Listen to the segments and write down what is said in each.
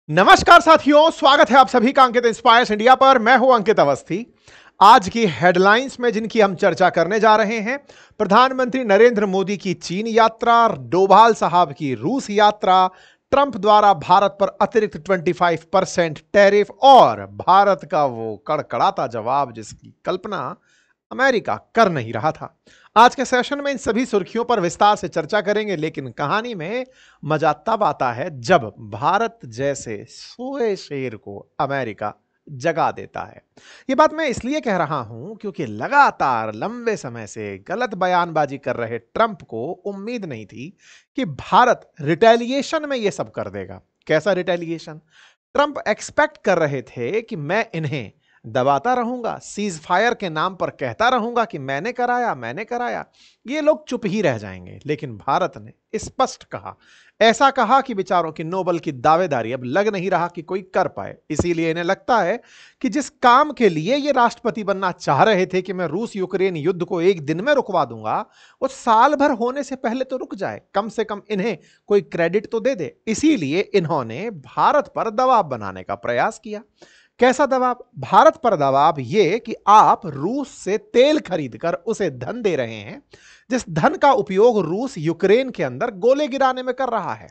नमस्कार साथियों, स्वागत है आप सभी का अंकित इंस्पायर्स इंडिया पर। मैं हूं अंकित अवस्थी। आज की हेडलाइंस में जिनकी हम चर्चा करने जा रहे हैं, प्रधानमंत्री नरेंद्र मोदी की चीन यात्रा, डोभाल साहब की रूस यात्रा, ट्रंप द्वारा भारत पर अतिरिक्त 25% टैरिफ और भारत का वो कड़कड़ाता जवाब जिसकी कल्पना अमेरिका कर नहीं रहा था। आज के सेशन में इन सभी सुर्खियों पर विस्तार से चर्चा करेंगे, लेकिन कहानी में मजा तब आता है जब भारत जैसे सोए शेर को अमेरिका जगा देता है। यह बात मैं इसलिए कह रहा हूं क्योंकि लगातार लंबे समय से गलत बयानबाजी कर रहे ट्रंप को उम्मीद नहीं थी कि भारत रिटेलिएशन में यह सब कर देगा। कैसा रिटेलिएशन? ट्रंप एक्सपेक्ट कर रहे थे कि मैं इन्हें दबाता रहूंगा, सीज फायर के नाम पर कहता रहूंगा कि मैंने कराया, ये लोग चुप ही रह जाएंगे। लेकिन भारत ने स्पष्ट कहा, ऐसा कहा कि बेचारों की नोबल की दावेदारी अब लग नहीं रहा कि कोई कर पाए। इसीलिए इन्हें लगता है कि जिस काम के लिए ये राष्ट्रपति बनना चाह रहे थे कि मैं रूस यूक्रेन युद्ध को एक दिन में रुकवा दूंगा, वो साल भर होने से पहले तो रुक जाए, कम से कम इन्हें कोई क्रेडिट तो दे दे। इसीलिए इन्होंने भारत पर दबाव बनाने का प्रयास किया। कैसा दबाव? भारत पर दबाव यह कि आप रूस से तेल खरीदकर उसे धन दे रहे हैं, जिस धन का उपयोग रूस यूक्रेन के अंदर गोले गिराने में कर रहा है।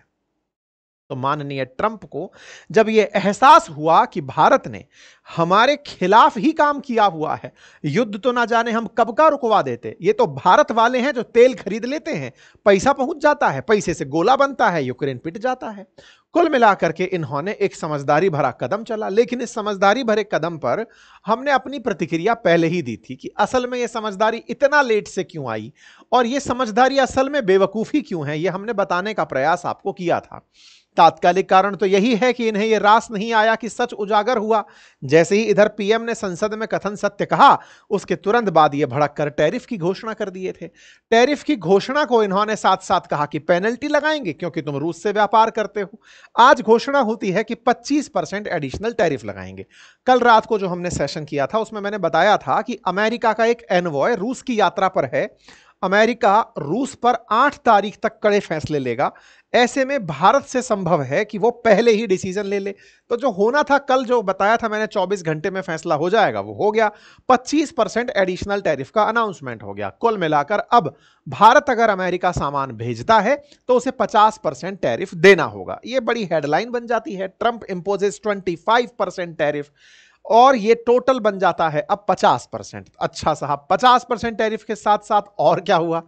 तो माननीय ट्रंप को जब यह एहसास हुआ कि भारत ने हमारे खिलाफ ही काम किया हुआ है, युद्ध तो ना जाने हम कब का रुकवा देते, ये तो भारत वाले हैं जो तेल खरीद लेते हैं, पैसा पहुंच जाता है, पैसे से गोला बनता है, यूक्रेन पिट जाता है। कुल मिलाकर के इन्होंने एक समझदारी भरा कदम चला। लेकिन इस समझदारी भरे कदम पर हमने अपनी प्रतिक्रिया पहले ही दी थी कि असल में यह समझदारी इतना लेट से क्यों आई और यह समझदारी असल में बेवकूफी क्यों है, यह हमने बताने का प्रयास आपको किया था। तात्कालिक कारण तो यही है कि इन्हें यह रास नहीं आया कि सच उजागर हुआ। जैसे ही इधर पीएम ने संसद में कथन सत्य कहा, उसके तुरंत बाद यह भड़क कर टैरिफ की घोषणा कर दिए थे। टैरिफ की घोषणा को इन्होंने साथ साथ कहा कि पेनल्टी लगाएंगे क्योंकि तुम रूस से व्यापार करते हो। आज घोषणा होती है कि 25% एडिशनल टैरिफ लगाएंगे। कल रात को जो हमने सेशन किया था उसमें मैंने बताया था कि अमेरिका का एक एनवॉय रूस की यात्रा पर है। अमेरिका रूस पर 8 तारीख तक कड़े फैसले लेगा। ऐसे में भारत से संभव है कि वो पहले ही डिसीजन ले ले। तो जो होना था कल, जो बताया था मैंने 24 घंटे में फैसला हो जाएगा, वो हो गया। 25% एडिशनल टैरिफ का अनाउंसमेंट हो गया। कुल मिलाकर अब भारत अगर अमेरिका सामान भेजता है तो उसे 50% टैरिफ देना होगा। यह बड़ी हेडलाइन बन जाती है, ट्रंप इंपोजेस 25% टैरिफ, और ये टोटल बन जाता है अब 50%। अच्छा साहब, 50% टैरिफ के साथ साथ और क्या हुआ?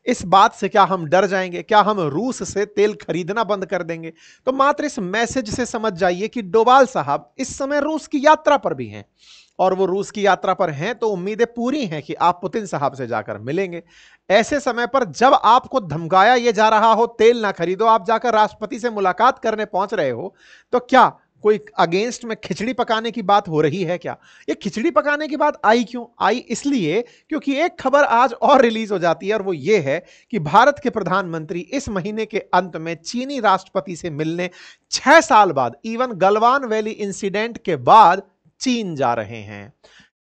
इस बात से क्या हम डर जाएंगे? क्या हम रूस से तेल खरीदना बंद कर देंगे? तो मात्र इस मैसेज से समझ जाइए कि डोभाल साहब इस समय रूस की यात्रा पर भी हैं, और वो रूस की यात्रा पर हैं तो उम्मीदें पूरी हैं कि आप पुतिन साहब से जाकर मिलेंगे। ऐसे समय पर जब आपको धमकाया यह जा रहा हो तेल ना खरीदो, आप जाकर राष्ट्रपति से मुलाकात करने पहुंच रहे हो, तो क्या कोई अगेंस्ट में खिचड़ी पकाने की बात हो रही है क्या? ये खिचड़ी पकाने की बात आई क्यों आई? इसलिए क्योंकि एक खबर आज और रिलीज हो जाती है, और वो ये है कि भारत के प्रधानमंत्री इस महीने के अंत में चीनी राष्ट्रपति से मिलने 6 साल बाद, इवन गलवान वैली इंसिडेंट के बाद, चीन जा रहे हैं।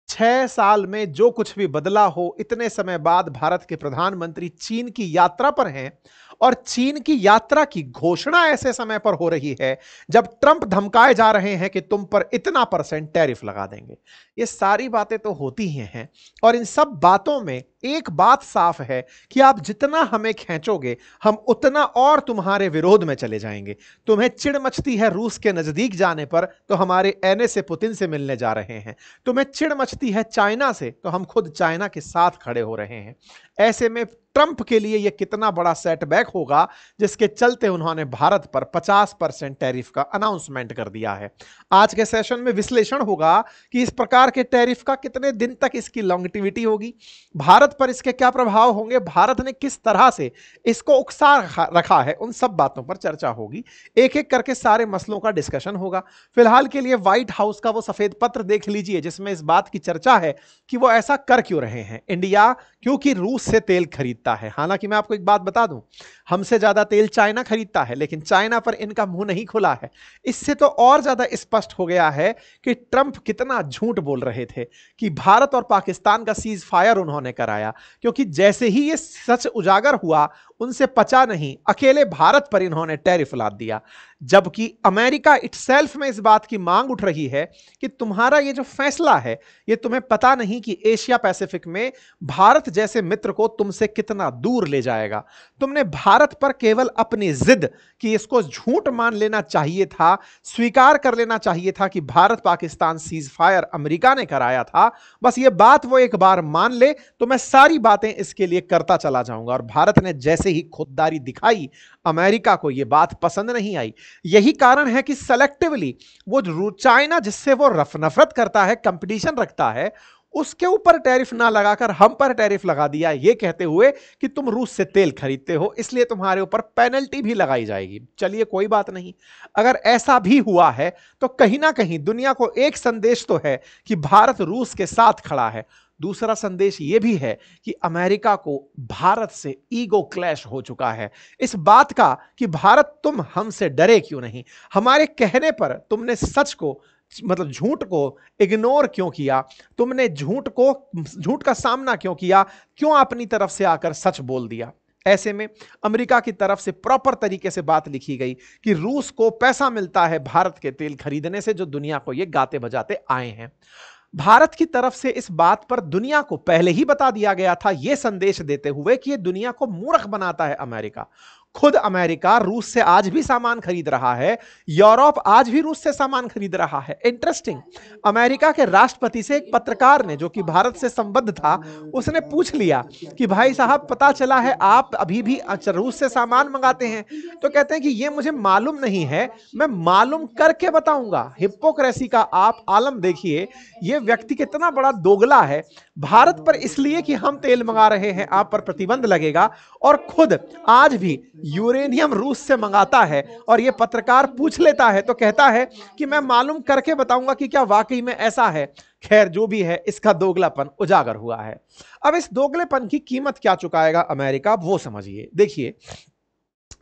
6 साल में जो कुछ भी बदला हो, इतने समय बाद भारत के प्रधानमंत्री चीन की यात्रा पर हैं, और चीन की यात्रा की घोषणा ऐसे समय पर हो रही है जब ट्रंप धमकाए जा रहे हैं कि तुम पर इतना % टैरिफ लगा देंगे। ये सारी बातें तो होती ही हैं, और इन सब बातों में एक बात साफ है कि आप जितना हमें खींचोगे, हम उतना और तुम्हारे विरोध में चले जाएंगे। तुम्हें चिढ़ मचती है रूस के नजदीक जाने पर, तो हमारे एनए से पुतिन से मिलने जा रहे हैं। तुम्हें चिढ़ मचती है चाइना से, तो हम खुद चाइना के साथ खड़े हो रहे हैं। ऐसे में ट्रंप के लिए यह कितना बड़ा सेटबैक होगा, जिसके चलते उन्होंने भारत पर 50% टैरिफ का अनाउंसमेंट कर दिया है। आज के सेशन में विश्लेषण होगा कि इस प्रकार के टैरिफ का कितने दिन तक इसकी लॉन्गेटिविटी होगी, भारत पर इसके क्या प्रभाव होंगे, भारत ने किस तरह से इसको उकसा रखा है, उन सब बातों पर चर्चा होगी। एक एक करके सारे मसलों का डिस्कशन होगा। फिलहाल के लिए व्हाइट हाउस का वो सफेद पत्र देख लीजिए, जिसमें इस बात की चर्चा है कि वो ऐसा कर क्यों रहे हैं। इंडिया क्योंकि रूस से तेल खरीदता है। हालांकि मैं आपको एक बात बता दूं, हमसे ज्यादा तेल चाइना खरीदता है, लेकिन चाइना पर इनका मुंह नहीं खुला है। इससे तो और ज्यादा स्पष्ट हो गया है कि ट्रंप कितना झूठ बोल रहे थे कि भारत और पाकिस्तान का सीज फायर उन्होंने कराया, क्योंकि जैसे ही ये सच उजागर हुआ, उनसे पचा नहीं, अकेले भारत पर इन्होंने टैरिफ लाद दिया। जबकि अमेरिका इटसेल्फ में इस बात की मांग उठ रही है कि तुम्हारा ये जो फैसला है, ये तुम्हें पता नहीं कि एशिया पैसिफिक में भारत जैसे मित्र को तुमसे कितना दूर ले जाएगा। तुमने भारत पर केवल अपनी जिद कि इसको झूठ मान लेना चाहिए था, स्वीकार कर लेना चाहिए था कि Bharat Pakistan cease fire America ने कराया था, बस ये बात वो एक बार मान ले तो मैं सारी बातें इसके लिए करता चला जाऊंगा। और भारत ने जैसे ही खुददारी दिखाई, अमेरिका को यह बात पसंद नहीं आई। यही कारण है कि सेलेक्टिवली वो चाइना जिससे वो नफरत करता है, कंपटीशन रखता है, उसके ऊपर टैरिफ ना लगाकर हम पर टैरिफ लगा दिया, ये कहते हुए कि तुम रूस से तेल खरीदते हो इसलिए तुम्हारे ऊपर पेनल्टी भी लगाई जाएगी। चलिए कोई बात नहीं, अगर ऐसा भी हुआ है तो कहीं ना कहीं दुनिया को एक संदेश तो है कि भारत रूस के साथ खड़ा है। दूसरा संदेश यह भी है कि अमेरिका को भारत से ईगो क्लैश हो चुका है, इस बात का कि भारत तुम हमसे डरे क्यों नहीं, हमारे कहने पर तुमने सच को मतलब झूठ को इग्नोर क्यों किया, तुमने झूठ का सामना क्यों किया, क्यों अपनी तरफ से आकर सच बोल दिया। ऐसे में अमेरिका की तरफ से प्रॉपर तरीके से बात लिखी गई कि रूस को पैसा मिलता है भारत के तेल खरीदने से, जो दुनिया को ये गाते बजाते आए हैं। भारत की तरफ से इस बात पर दुनिया को पहले ही बता दिया गया था, यह संदेश देते हुए कि यह दुनिया को मूर्ख बनाता है अमेरिका। खुद अमेरिका रूस से आज भी सामान खरीद रहा है, यूरोप आज भी रूस से सामान खरीद रहा है। इंटरेस्टिंग, अमेरिका के राष्ट्रपति से एक पत्रकार ने जो कि भारत से संबद्ध था, उसने पूछ लिया कि भाई साहब पता चला है आप अभी भी रूस से सामान मंगाते हैं, तो कहते हैं कि ये मुझे मालूम नहीं है, मैं मालूम करके बताऊंगा। हिपोक्रेसी का आप आलम देखिए, ये व्यक्ति कितना बड़ा दोगला है। भारत पर इसलिए कि हम तेल मंगा रहे हैं आप पर प्रतिबंध लगेगा, और खुद आज भी यूरेनियम रूस से मंगाता है, और यह पत्रकार पूछ लेता है तो कहता है कि मैं मालूम करके बताऊंगा कि क्या वाकई में ऐसा है। खैर जो भी है, इसका दोगलापन उजागर हुआ है। अब इस दोगलेपन की कीमत क्या चुकाएगा अमेरिका, वो समझिए। देखिए,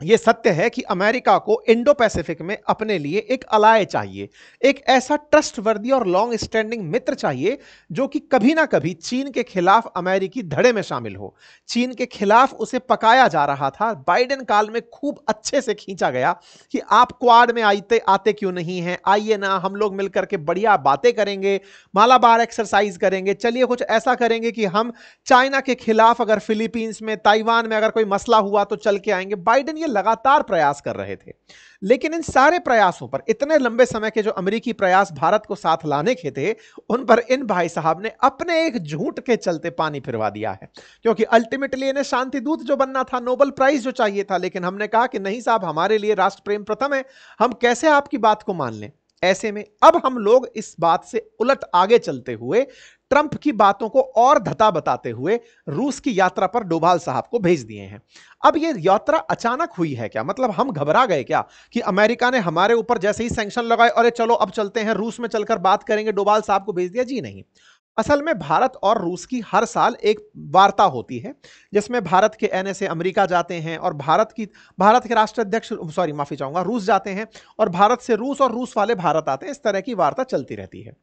यह सत्य है कि अमेरिका को इंडो पैसिफिक में अपने लिए एक अलाय चाहिए, एक ऐसा ट्रस्टवर्दी और लॉन्ग स्टैंडिंग मित्र चाहिए जो कि कभी ना कभी चीन के खिलाफ अमेरिकी धड़े में शामिल हो। चीन के खिलाफ उसे पकाया जा रहा था, बाइडेन काल में खूब अच्छे से खींचा गया कि आप क्वाड में आते क्यों नहीं हैं, आइए ना हम लोग मिलकर के बढ़िया बातें करेंगे, मालाबार एक्सरसाइज करेंगे, चलिए कुछ ऐसा करेंगे कि हम चाइना के खिलाफ अगर फिलीपींस में, ताइवान में अगर कोई मसला हुआ तो चल के आएंगे। बाइडेन लगातार प्रयास कर रहे थे, लेकिन इन सारे प्रयासों पर, इतने लंबे समय के जो अमेरिकी प्रयास भारत को साथ लाने के थे, उन पर इन भाई साहब ने अपने एक झूठ के चलते पानी फिरवा दिया है। क्योंकि अल्टीमेटली इन्हें शांति दूत जो बनना था, नोबेल प्राइज जो चाहिए था, लेकिन हमने कहा कि नहीं साहब, हमारे लिए राष्ट्र प्रेम प्रथम है, हम कैसे आपकी बात को मान लें। ऐसे में अब हम लोग इस बात से उलट आगे चलते हुए ट्रंप की बातों को और धता बताते हुए रूस की यात्रा पर डोभाल साहब को भेज दिए हैं। अब ये यात्रा अचानक हुई है क्या, मतलब हम घबरा गए क्या कि अमेरिका ने हमारे ऊपर जैसे ही सैंक्शन लगाए, अरे चलो अब चलते हैं रूस में चलकर बात करेंगे, डोभाल साहब को भेज दिया? जी नहीं। असल में भारत और रूस की हर साल एक वार्ता होती है जिसमें भारत के एनएसए अमेरिका जाते हैं और भारत के राष्ट्राध्यक्ष माफी चाहूंगा रूस जाते हैं, और भारत से रूस और रूस वाले भारत आते हैं। इस तरह की वार्ता चलती रहती है।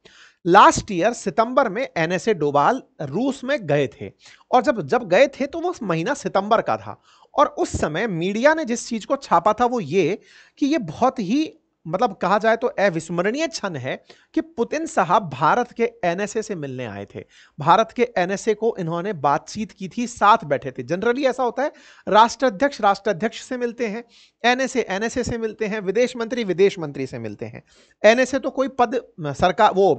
लास्ट ईयर सितंबर में एनएसए डोभाल रूस में गए थे, और जब गए थे तो वो महीना सितंबर का था, और उस समय मीडिया ने जिस चीज को छापा था वो ये कि ये बहुत ही मतलब कहा जाए तो अविस्मरणीय क्षण है कि पुतिन साहब भारत के एनएसए से मिलने आए थे। भारत के एनएसए को इन्होंने बातचीत की थी, साथ बैठे थे। जनरली ऐसा होता है, राष्ट्राध्यक्ष से मिलते हैं, एनएसए से मिलते हैं, विदेश मंत्री से मिलते हैं। एनएसए तो कोई पद सरकार वो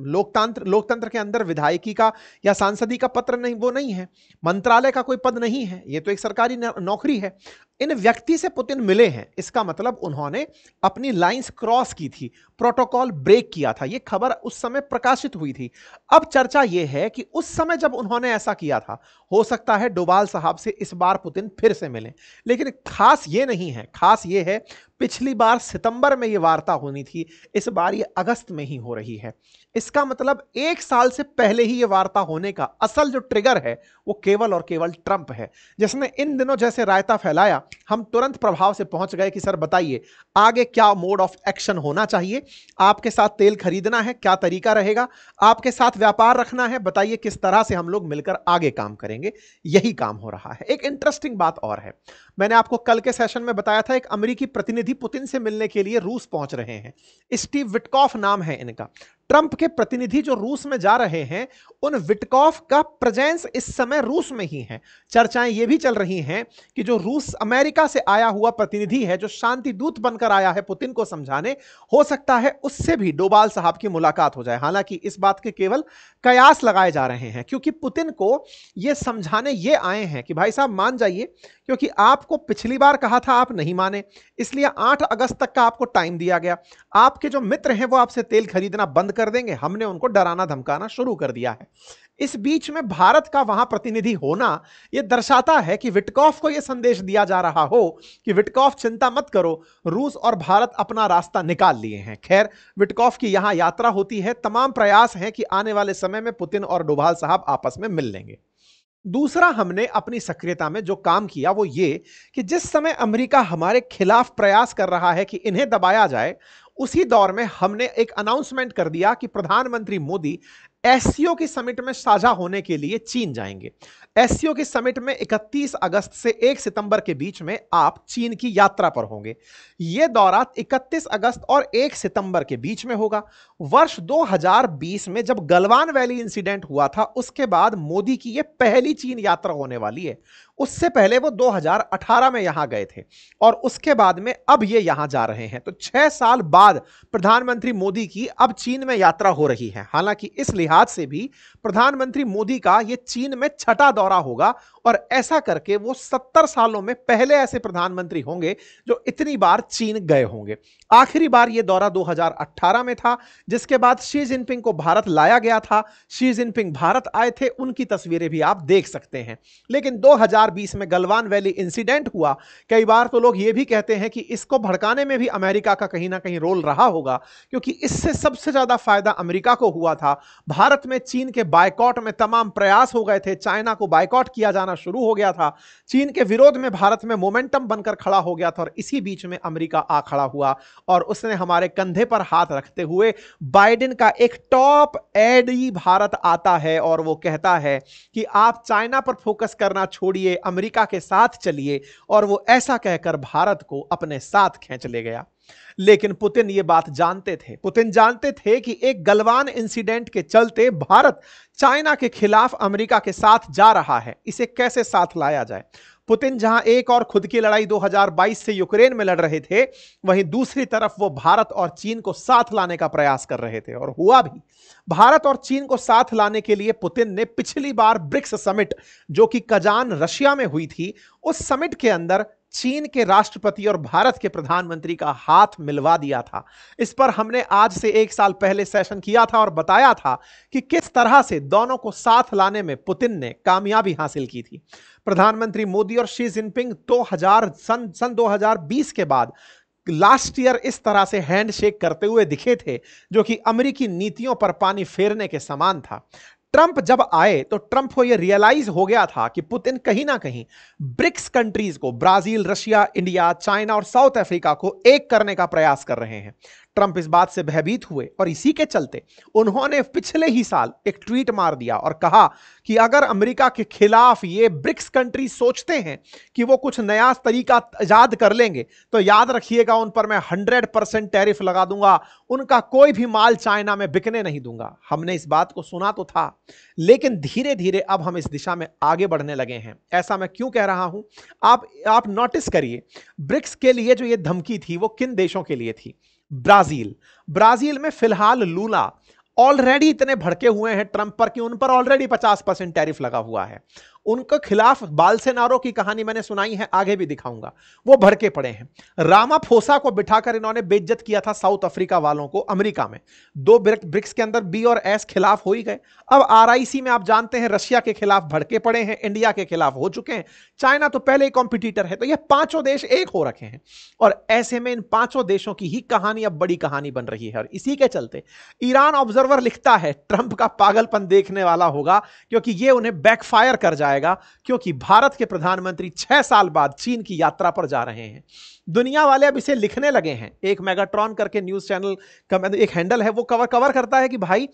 लोकतंत्र के अंदर विधायकी का या सांसदी का पत्र नहीं, वो नहीं है, मंत्रालय का कोई पद नहीं है, ये तो एक सरकारी नौकरी है। इन व्यक्ति से पुतिन मिले हैं, इसका मतलब उन्होंने अपनी लाइंस क्रॉस की थी, प्रोटोकॉल ब्रेक किया था। यह खबर उस समय प्रकाशित हुई थी। अब चर्चा यह है कि उस समय जब उन्होंने ऐसा किया था, हो सकता है डोभाल साहब से इस बार पुतिन फिर से मिलें। लेकिन खास ये नहीं है, खास ये है पिछली बार सितंबर में यह वार्ता होनी थी, इस बार यह अगस्त में ही हो रही है। इसका मतलब 1 साल से पहले ही यह वार्ता होने का असल जो ट्रिगर है वो केवल और केवल ट्रंप है, जिसने इन दिनों जैसे रायता फैलाया, हम तुरंत प्रभाव से पहुंच गए कि सर बताइए आगे क्या मोड ऑफ एक्शन होना चाहिए, आपके साथ तेल खरीदना है, क्या तरीका रहेगा, आपके साथ व्यापार रखना है, बताइए किस तरह से हम लोग मिलकर आगे काम करेंगे। यही काम हो रहा है। एक इंटरेस्टिंग बात और है, मैंने आपको कल के सेशन में बताया था, एक अमेरिकी प्रतिनिधि पुतिन से मिलने के लिए रूस पहुंच रहे हैं। स्टीव विटकॉफ नाम है इनका। ट्रंप के प्रतिनिधि जो रूस में जा रहे हैं, उन विटकॉफ का प्रेजेंस इस समय रूस में ही है। चर्चाएं ये भी चल रही हैं कि जो रूस अमेरिका से आया हुआ प्रतिनिधि है, जो शांति दूत बनकर आया है पुतिन को समझाने, हो सकता है उससे भी डोभाल साहब की मुलाकात हो जाए। हालांकि इस बात के केवल कयास लगाए जा रहे हैं, क्योंकि पुतिन को यह समझाने ये आए हैं कि भाई साहब मान जाइए, क्योंकि आपको पिछली बार कहा था आप नहीं माने, इसलिए 8 अगस्त तक का आपको टाइम दिया गया। आपके जो मित्र हैं वो आपसे तेल खरीदना बंद कर देंगे, हमने उनको डराना धमकाना शुरू कर दिया है। इस बीच में भारत का वहां प्रतिनिधि होना यह दर्शाता है कि विटकॉफ को यह संदेश दिया जा रहा हो कि विटकॉफ चिंता मत करो, रूस और भारत अपना रास्ता निकाल लिए हैं। खैर, विटकॉफ की यहां यात्रा होती है, तमाम प्रयास हैं कि आने वाले समय में पुतिन और डोभाल साहब आपस में मिल लेंगे। दूसरा, हमने अपनी सक्रियता में जो काम किया वो ये कि जिस समय अमेरिका हमारे खिलाफ प्रयास कर रहा है कि इन्हें दबाया जाए, उसी दौर में हमने एक अनाउंसमेंट कर दिया कि प्रधानमंत्री मोदी एससीओ की समिट में साझा होने के लिए चीन जाएंगे। एससीओ की समिट में 31 अगस्त से 1 सितंबर के बीच में आप चीन की यात्रा पर होंगे। यह दौरा 31 अगस्त और 1 सितंबर के बीच में होगा। वर्ष 2020 में जब गलवान वैली इंसिडेंट हुआ था, उसके बाद मोदी की यह पहली चीन यात्रा होने वाली है। उससे पहले वो 2018 में यहां गए थे और उसके बाद में अब ये यहां जा रहे हैं। तो 6 साल बाद प्रधानमंत्री मोदी की अब चीन में यात्रा हो रही है। हालांकि इस लिहाज से भी प्रधानमंत्री मोदी का ये चीन में छठा दौरा होगा और ऐसा करके वो 70 सालों में पहले ऐसे प्रधानमंत्री होंगे जो इतनी बार चीन गए होंगे। आखिरी बार ये दौरा 2018 में था, जिसके बाद शी जिनपिंग को भारत लाया गया था। शी जिनपिंग भारत आए थे, उनकी तस्वीरें भी आप देख सकते हैं। लेकिन 2020 में गलवान वैली इंसिडेंट हुआ। कई बार तो लोग ये भी कहते हैं कि इसको भड़काने में भी अमेरिका का कहीं ना कहीं रोल रहा होगा, क्योंकि इससे सबसे ज्यादा फायदा अमेरिका को हुआ था। भारत में चीन के बायकॉट में तमाम प्रयास हो गए थे, चाइना को बायकॉट किया जाना शुरू हो गया था, चीन के विरोध में भारत में मोमेंटम बनकर खड़ा हो गया था और इसी बीच में अमेरिका आ खड़ा हुआ और उसने हमारे कंधे पर हाथ रखते हुए बाइडेन का एक टॉप एड ही भारत आता है और वो कहता है कि आप चाइना पर फोकस करना छोड़िए, अमेरिका के साथ चलिए, और वो ऐसा कहकर भारत को अपने साथ खींच ले गया। लेकिन पुतिन ये बात जानते थे। पुतिन जानते थे कि एक गलवान इंसिडेंट के चलते भारत चाइना के खिलाफ अमेरिका के साथ जा रहा है, इसे कैसे साथ लाया जाए। पुतिन जहां एक और खुद की लड़ाई 2022 से यूक्रेन में लड़ रहे थे, वहीं दूसरी तरफ वो भारत और चीन को साथ लाने का प्रयास कर रहे थे और हुआ भी। भारत और चीन को साथ लाने के लिए पुतिन ने पिछली बार ब्रिक्स समिट, जो कि कजान रशिया में हुई थी, उस समिट के अंदर चीन के राष्ट्रपति और भारत के प्रधानमंत्री का हाथ मिलवा दिया था। इस पर हमने आज से 1 साल पहले सेशन किया था और बताया था कि किस तरह से दोनों को साथ लाने में पुतिन ने कामयाबी हासिल की थी। प्रधानमंत्री मोदी और शी जिनपिंग सन 2020 के बाद लास्ट ईयर इस तरह से हैंडशेक करते हुए दिखे थे, जो कि अमेरिकी नीतियों पर पानी फेरने के समान था। ट्रंप जब आए तो ट्रंप को यह रियलाइज हो गया था कि पुतिन कहीं ना कहीं ब्रिक्स कंट्रीज को, ब्राजील, रशिया, इंडिया, चाइना और साउथ अफ्रीका को एक करने का प्रयास कर रहे हैं। ट्रंप इस बात से भयभीत हुए और इसी के चलते उन्होंने पिछले ही साल एक ट्वीट मार दिया और कहा कि अगर अमेरिका के खिलाफ ये ब्रिक्स कंट्री सोचते हैं कि वो कुछ नया तरीका इजाद कर लेंगे, तो याद रखिएगा उन पर मैं 100% टैरिफ लगा दूंगा, उनका कोई भी माल चाइना में बिकने नहीं दूंगा। हमने इस बात को सुना तो था, लेकिन धीरे धीरे अब हम इस दिशा में आगे बढ़ने लगे हैं। ऐसा मैं क्यों कह रहा हूं, आप नोटिस करिए, ब्रिक्स के लिए जो ये धमकी थी वो किन देशों के लिए थी। ब्राजील में फिलहाल लूला ऑलरेडी इतने भड़के हुए हैं ट्रंप पर कि उन पर ऑलरेडी 50% टैरिफ लगा हुआ है। उनके खिलाफ बाल्सेनारो की कहानी मैंने सुनाई है, आगे भी दिखाऊंगा। वो भड़के पड़े हैं। रामाफोसा को बिठाकर इन्होंने बेइज्जत किया था साउथ अफ्रीका वालों को अमेरिका में। दो ब्रिक्स के अंदर बी और एस खिलाफ हो ही गए। अब आरआईसी में आप जानते हैं रशिया के खिलाफ भड़के पड़े हैं, इंडिया के खिलाफ हो चुके हैं, चाइना तो पहले ही कॉम्पिटिटर है। तो ये पांचों देश एक हो रखे हैं और ऐसे में इन पांचों देशों की ही कहानी अब बड़ी कहानी बन रही है। और इसी के चलते ईरान ऑब्जर्वर लिखता है ट्रंप का पागलपन देखने वाला होगा, क्योंकि यह उन्हें बैकफायर कर जाएगा, क्योंकि भारत के प्रधानमंत्री 6 साल बाद चीन की यात्रा पर जा रहे हैं। दुनिया वाले अब इसे लिखने लगे हैं। एक मेगाट्रॉन करके न्यूज चैनल का एक हैंडल है, वो कवर करता है कि भाई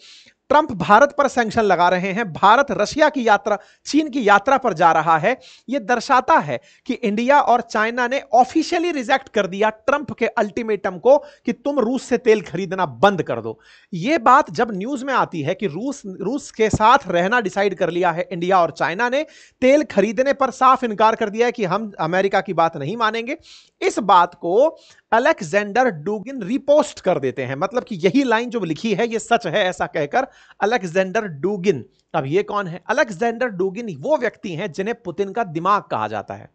ट्रंप भारत पर सैंक्शन लगा रहे हैं, भारत रशिया की यात्रा, चीन की यात्रा पर जा रहा है। यह दर्शाता है कि इंडिया और चाइना ने ऑफिशियली रिजेक्ट कर दिया ट्रंप के अल्टीमेटम को कि तुम रूस से तेल खरीदना बंद कर दो। यह बात जब न्यूज में आती है कि रूस के साथ रहना डिसाइड कर लिया है इंडिया और चाइना ने, तेल खरीदने पर साफ इनकार कर दिया है कि हम अमेरिका की बात नहीं मानेंगे, इस बात को अलेक्जेंडर डुगिन रिपोस्ट कर देते हैं। मतलब कि यही लाइन जो लिखी है ये सच है, ऐसा कहकर अलेक्जेंडर डुगिन। अब ये कौन है? अलेक्जेंडर डुगिन वो व्यक्ति हैं जिन्हें पुतिन का दिमाग कहा जाता है।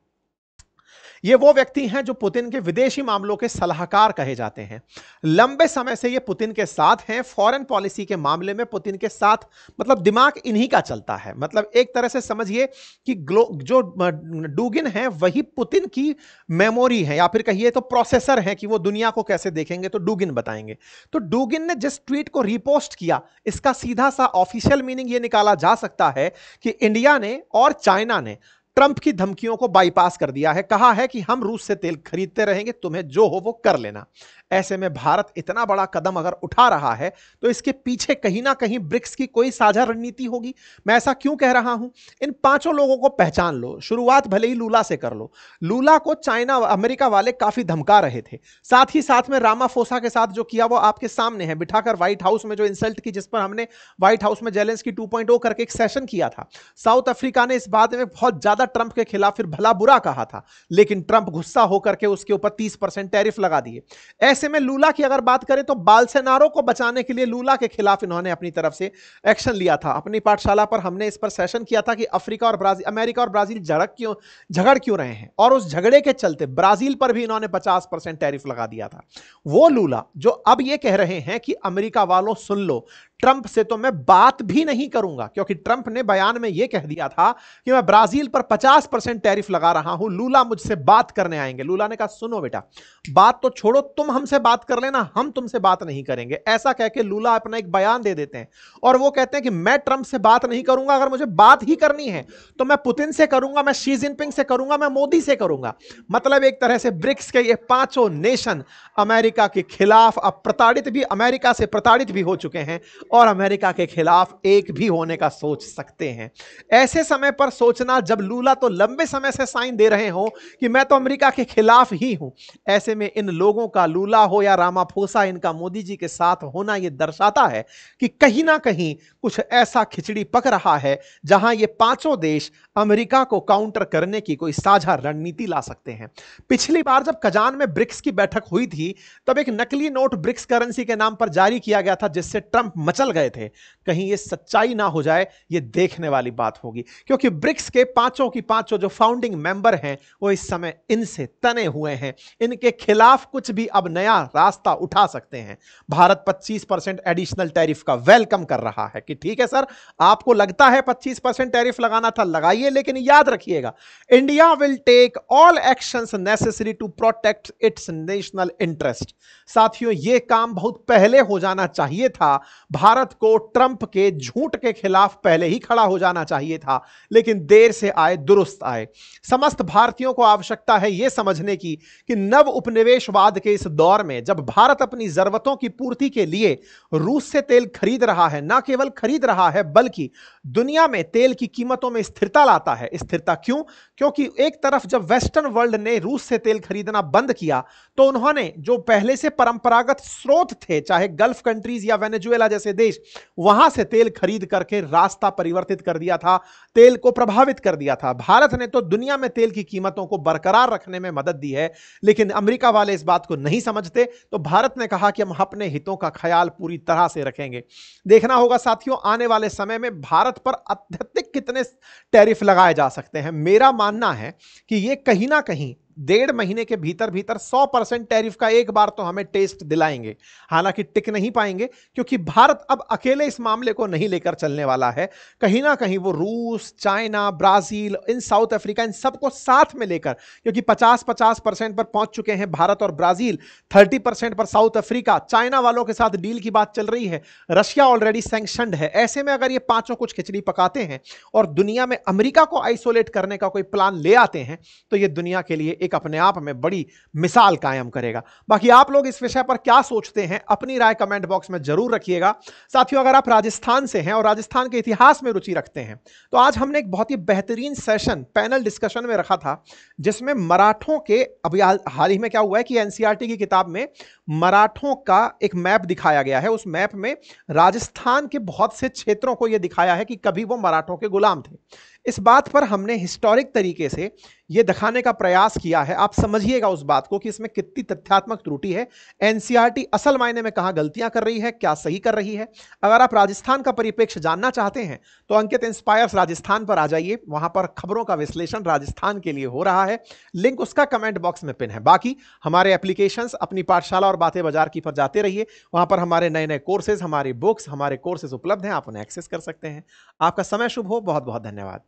ये वो व्यक्ति हैं जो पुतिन के विदेशी मामलों के सलाहकार कहे जाते हैं। लंबे समय से ये पुतिन के साथ हैं। फॉरेन पॉलिसी के मामले में पुतिन के साथ मतलब दिमाग इन्हीं का चलता है। मतलब एक तरह से समझिए कि जो डुगिन है वही पुतिन की मेमोरी है, या फिर कहिए तो प्रोसेसर है कि वो दुनिया को कैसे देखेंगे तो डुगिन बताएंगे। तो डुगिन ने जिस ट्वीट को रिपोस्ट किया, इसका सीधा सा ऑफिशियल मीनिंग ये निकाला जा सकता है कि इंडिया ने और चाइना ने ट्रंप की धमकियों को बाईपास कर दिया है। कहा है कि हम रूस से तेल खरीदते रहेंगे, तुम्हें जो हो वो कर लेना। ऐसे में भारत इतना बड़ा कदम अगर उठा रहा है तो इसके पीछे कहीं ना कहीं ब्रिक्स की कोई साझा रणनीति होगी। मैं ऐसा क्यों कह रहा हूं? इन पांचों लोगों को पहचान लो। शुरुआत भले ही लूला से कर लो। लूला को चाइना अमेरिका वाले काफी धमका रहे थे। साथ ही साथ में रामाफोसा के साथ जो किया वो आपके सामने है, बिठाकर व्हाइट हाउस में जो इंसल्ट की, जिस पर हमने व्हाइट हाउस में जेलेंस्की 2.0 करके एक सेशन किया था। साउथ अफ्रीका ने इस बात में बहुत ज्यादा ट्रंप के खिलाफ फिर भला बुरा कहा था, लेकिन ट्रंप गुस्सा होकर के उसके ऊपर 30% टैरिफ लगा दिए। ऐसे में लूला की अगर बात करें तो बाल्सेनारो को बचाने के लिए लूला के खिलाफ इन्होंने अपनी तरफ से एक्शन लिया था। अपनी पाठशाला पर हमने इस पर सेशन किया था कि अफ्रीका और ब्राजील, अमेरिका और ब्राजील झगड़ क्यों रहे हैं, और उस झगड़े के चलते ब्राजील पर भी इन्होंने 50% टैरिफ लगा दिया था। वो लूला जो अब ये कह रहे हैं कि अमेरिका वालों सुन लो, ट्रंप से तो मैं बात भी नहीं करूंगा, क्योंकि ट्रंप ने बयान में यह कह दिया था कि मैं ब्राजील पर 50% टैरिफ लगा रहा हूं, लूला मुझसे बात करने आएंगे। लूला ने कहा सुनो बेटा, बात तो छोड़ो, तुम हमसे बात कर लेना, हम तुमसे बात नहीं करेंगे। ऐसा कहकर लूला अपना एक बयान दे देते हैं और वो कहते हैं कि मैं ट्रंप से बात नहीं करूंगा, अगर मुझे बात ही करनी है तो मैं पुतिन से करूंगा, मैं शी जिनपिंग से करूंगा, मैं मोदी से करूंगा। मतलब एक तरह से ब्रिक्स के ये पांचों नेशन अमेरिका के खिलाफ अब प्रताड़ित भी, अमेरिका से प्रताड़ित भी हो चुके हैं और अमेरिका के खिलाफ एक भी होने का सोच सकते हैं। ऐसे समय पर सोचना जब लूला तो लंबे समय से साइन दे रहे हो कि मैं तो अमेरिका के खिलाफ ही हूं, ऐसे में इन लोगों का लूला हो या रामाफोसा, इनका मोदी जी के साथ होना यह दर्शाता है कि कहीं ना कहीं कुछ ऐसा खिचड़ी पक रहा है जहां ये पांचों देश अमेरिका को काउंटर करने की कोई साझा रणनीति ला सकते हैं। पिछली बार जब कजान में ब्रिक्स की बैठक हुई थी तब एक नकली नोट ब्रिक्स करेंसी के नाम पर जारी किया गया था, जिससे ट्रंप मचल गए थे। कहीं ये सच्चाई ना हो जाए, ये देखने वाली बात होगी, क्योंकि ब्रिक्स के पांचों की पांचों जो फाउंडिंग मेंबर हैं वो इस समय इनसे तने हुए हैं। इनके खिलाफ कुछ भी अब नया रास्ता उठा सकते हैं। भारत 25% एडिशनल टैरिफ का वेलकम कर रहा है कि ठीक है सर, आपको लगता है 25% टैरिफ लगाना था, लगाइए, लेकिन याद रखिएगा India will take all actions necessary to protect its national interest. साथियों, यह काम बहुत पहले हो जाना चाहिए था। भारत को ट्रंप के झूठ के खिलाफ पहले ही खड़ा हो जाना चाहिए था, लेकिन देर से आए दुरुस्त आए। समस्त भारतीयों को आवश्यकता है यह समझने की कि नव उपनिवेशवाद के इस दौर में जब भारत अपनी जरूरतों की पूर्ति के लिए रूस से तेल खरीद रहा है, ना केवल खरीद रहा है बल्कि दुनिया में तेल की कीमतों में स्थिरता लाता है। स्थिरता क्यों? क्योंकि एक तरफ जब वेस्टर्न वर्ल्ड ने रूस से तेल खरीदना बंद किया तो उन्होंने जो पहले से परंपरागत स्रोत थे, चाहे गल्फ कंट्रीज या वेनेजुएला जैसे देश वहां से तेल खरीद करके रास्ता परिवर्तित कर दिया था, तेल को प्रभावित कर दिया था। भारत ने तो दुनिया में तेल की कीमतों को बरकरार रखने में मदद दी है, लेकिन अमेरिका वाले इस बात को नहीं समझते। तो भारत ने कहा कि हम अपने हितों का ख्याल पूरी तरह से रखेंगे। देखना होगा साथियों, आने वाले समय में भारत पर अत्यधिक कितने टैरिफ लगाए जा सकते हैं। मेरा मानना है कि ये कहीं ना कहीं 1.5 महीने के भीतर भीतर 100% टैरिफ का एक बार तो हमें टेस्ट दिलाएंगे। हालांकि टिक नहीं पाएंगे, क्योंकि भारत अब अकेले इस मामले को नहीं लेकर चलने वाला है। कहीं ना कहीं वो रूस, चाइना, ब्राजील, इन साउथ अफ्रीका, इन सबको साथ में लेकर, क्योंकि 50% पर पहुंच चुके हैं भारत और ब्राजील, 30% पर साउथ अफ्रीका, चाइना वालों के साथ डील की बात चल रही है, रशिया ऑलरेडी सैंक्शनड है। ऐसे में अगर ये पांचों कुछ खिचड़ी पकाते हैं और दुनिया में अमेरिका को आइसोलेट करने का कोई प्लान ले आते हैं, तो ये दुनिया के लिए एक अपने आप में बड़ी मिसाल कायम करेगा। बाकी आप लोग इस विषय पर क्या सोचते हैं, अपनी राय कमेंट बॉक्स में जरूर रखिएगा। साथियों, अगर आप राजस्थान से हैं और राजस्थान के इतिहास में रुचि रखते हैं, तो आज हमने एक बहुत ही बेहतरीन सेशन पैनल डिस्कशन में रखा था, जिसमें मराठों के, अभी हाल ही में क्या हुआ है कि एनसीईआरटी की किताब में मराठों का एक मैप दिखाया गया है। उस मैप में राजस्थान के बहुत से क्षेत्रों को यह दिखाया है कि कभी वो मराठों के गुलाम थे। इस बात पर हमने हिस्टोरिक तरीके से यह दिखाने का प्रयास किया है। आप समझिएगा उस बात को कि इसमें कितनी तथ्यात्मक त्रुटि है, एनसीईआरटी असल मायने में कहां गलतियां कर रही है, क्या सही कर रही है। अगर आप राजस्थान का परिप्रेक्ष्य जानना चाहते हैं तो अंकित इंस्पायर्स राजस्थान पर आ जाइए, वहां पर खबरों का विश्लेषण राजस्थान के लिए हो रहा है। लिंक उसका कमेंट बॉक्स में पिन है। बाकी हमारे एप्लीकेशंस, अपनी पाठशाला और बातें बाजार की पर जाते रहिए, वहां पर हमारे नए नए कोर्सेज, हमारी बुक्स, हमारे कोर्सेज उपलब्ध हैं, आप उन्हें एक्सेस कर सकते हैं। आपका समय शुभ हो, बहुत बहुत धन्यवाद।